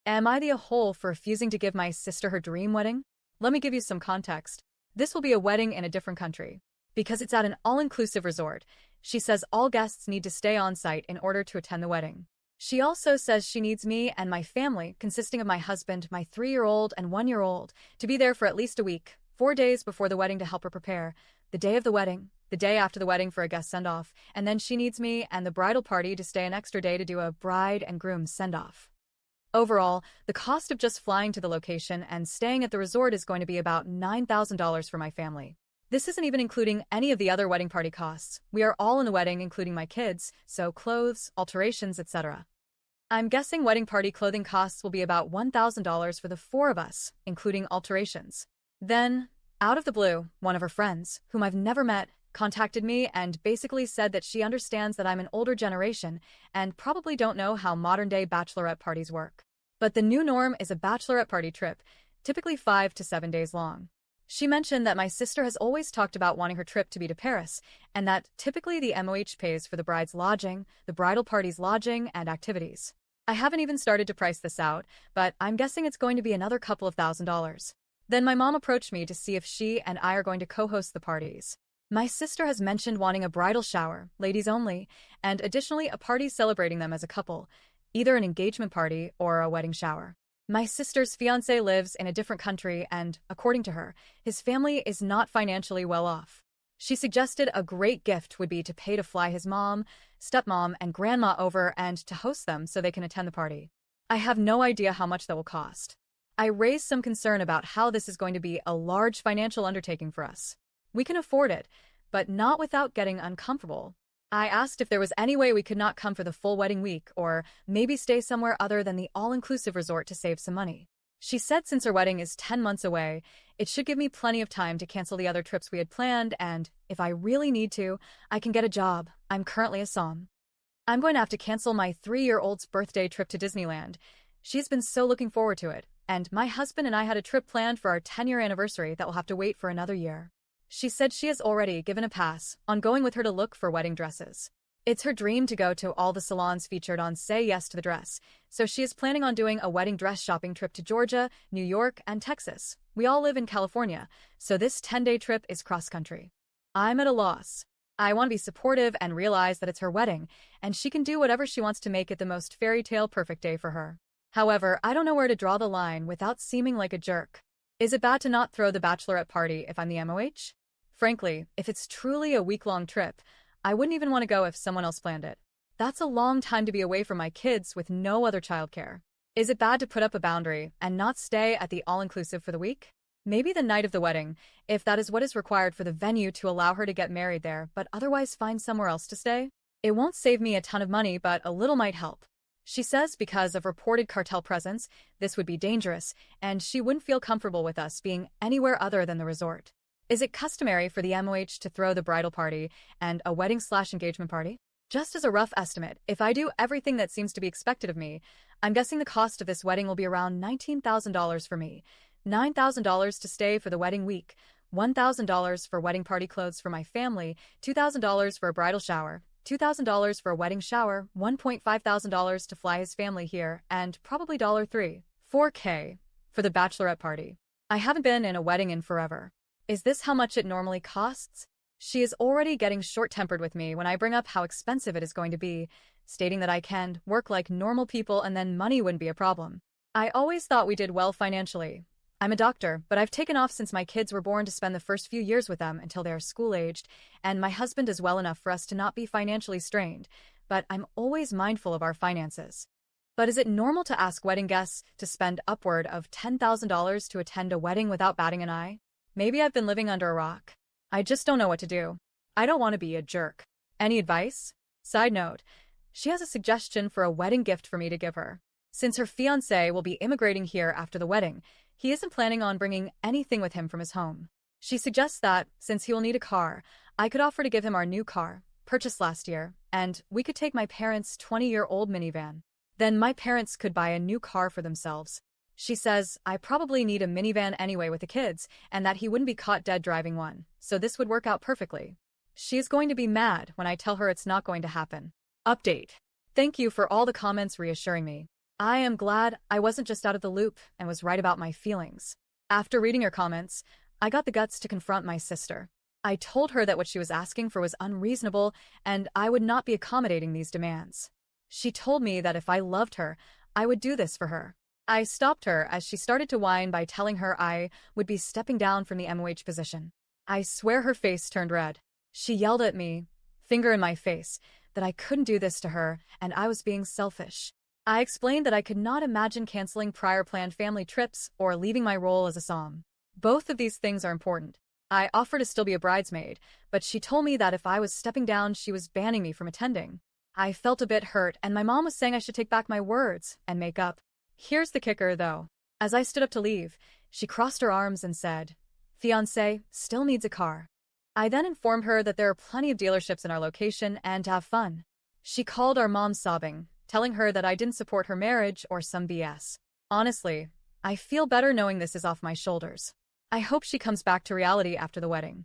Am I the a-hole for refusing to give my sister her dream wedding? Let me give you some context. This will be a wedding in a different country. Because it's at an all-inclusive resort, she says all guests need to stay on site in order to attend the wedding. She also says she needs me and my family, consisting of my husband, my 3-year-old and 1-year-old, to be there for at least a week, 4 days before the wedding to help her prepare, the day of the wedding, the day after the wedding for a guest send-off, and then she needs me and the bridal party to stay an extra day to do a bride and groom send-off. Overall, the cost of just flying to the location and staying at the resort is going to be about $9,000 for my family. This isn't even including any of the other wedding party costs. We are all in the wedding, including my kids, so clothes, alterations, etc. I'm guessing wedding party clothing costs will be about $1,000 for the 4 of us, including alterations. Then, out of the blue, one of her friends, whom I've never met, contacted me and basically said that she understands that I'm an older generation and probably don't know how modern-day bachelorette parties work. But the new norm is a bachelorette party trip, typically 5 to 7 days long. She mentioned that my sister has always talked about wanting her trip to be to Paris, and that typically the MOH pays for the bride's lodging, the bridal party's lodging, and activities. I haven't even started to price this out, but I'm guessing it's going to be another couple of $1,000s. Then my mom approached me to see if she and I are going to co-host the parties. My sister has mentioned wanting a bridal shower, ladies only, and additionally a party celebrating them as a couple, either an engagement party or a wedding shower. My sister's fiancé lives in a different country and, according to her, his family is not financially well off. She suggested a great gift would be to pay to fly his mom, stepmom, and grandma over and to host them so they can attend the party. I have no idea how much that will cost. I raised some concern about how this is going to be a large financial undertaking for us. We can afford it, but not without getting uncomfortable. I asked if there was any way we could not come for the full wedding week or maybe stay somewhere other than the all-inclusive resort to save some money. She said since her wedding is 10 months away, it should give me plenty of time to cancel the other trips we had planned, and if I really need to, I can get a job. I'm currently a SOM. I'm going to have to cancel my 3-year-old's birthday trip to Disneyland. She's been so looking forward to it, and my husband and I had a trip planned for our 10-year anniversary that will have to wait for another year. She said she has already given a pass on going with her to look for wedding dresses. It's her dream to go to all the salons featured on Say Yes to the Dress, so she is planning on doing a wedding dress shopping trip to Georgia, New York, and Texas. We all live in California, so this 10-day trip is cross-country. I'm at a loss. I want to be supportive and realize that it's her wedding, and she can do whatever she wants to make it the most fairy tale perfect day for her. However, I don't know where to draw the line without seeming like a jerk. Is it bad to not throw the bachelorette party if I'm the MOH? Frankly, if it's truly a week-long trip, I wouldn't even want to go if someone else planned it. That's a long time to be away from my kids with no other childcare. Is it bad to put up a boundary and not stay at the all-inclusive for the week? Maybe the night of the wedding, if that is what is required for the venue to allow her to get married there, but otherwise find somewhere else to stay? It won't save me a ton of money, but a little might help. She says because of reported cartel presence, this would be dangerous, and she wouldn't feel comfortable with us being anywhere other than the resort. Is it customary for the MOH to throw the bridal party and a wedding/engagement party? Just as a rough estimate, if I do everything that seems to be expected of me, I'm guessing the cost of this wedding will be around $19,000 for me, $9,000 to stay for the wedding week, $1,000 for wedding party clothes for my family, $2,000 for a bridal shower, $2,000 for a wedding shower, $1,500 to fly his family here, and probably $4K for the bachelorette party. I haven't been in a wedding in forever. Is this how much it normally costs? She is already getting short-tempered with me when I bring up how expensive it is going to be, stating that I can work like normal people and then money wouldn't be a problem. I always thought we did well financially. I'm a doctor, but I've taken off since my kids were born to spend the first few years with them until they are school-aged, and my husband is well enough for us to not be financially strained, but I'm always mindful of our finances. But is it normal to ask wedding guests to spend upward of $10,000 to attend a wedding without batting an eye? Maybe I've been living under a rock. I just don't know what to do. I don't want to be a jerk. Any advice? Side note, she has a suggestion for a wedding gift for me to give her. Since her fiancé will be immigrating here after the wedding, he isn't planning on bringing anything with him from his home. She suggests that, since he will need a car, I could offer to give him our new car, purchased last year, and we could take my parents' 20-year-old minivan. Then my parents could buy a new car for themselves. She says I probably need a minivan anyway with the kids, and that he wouldn't be caught dead driving one, so this would work out perfectly. She is going to be mad when I tell her it's not going to happen. Update. Thank you for all the comments reassuring me. I am glad I wasn't just out of the loop and was right about my feelings. After reading your comments, I got the guts to confront my sister. I told her that what she was asking for was unreasonable and I would not be accommodating these demands. She told me that if I loved her, I would do this for her. I stopped her as she started to whine by telling her I would be stepping down from the MOH position. I swear her face turned red. She yelled at me, finger in my face, that I couldn't do this to her and I was being selfish. I explained that I could not imagine canceling prior planned family trips or leaving my role as a som. Both of these things are important. I offered to still be a bridesmaid, but she told me that if I was stepping down, she was banning me from attending. I felt a bit hurt, and my mom was saying I should take back my words and make up. Here's the kicker, though. As I stood up to leave, she crossed her arms and said, "Fiancé still needs a car." I then informed her that there are plenty of dealerships in our location and to have fun. She called our mom sobbing, telling her that I didn't support her marriage or some BS. Honestly, I feel better knowing this is off my shoulders. I hope she comes back to reality after the wedding.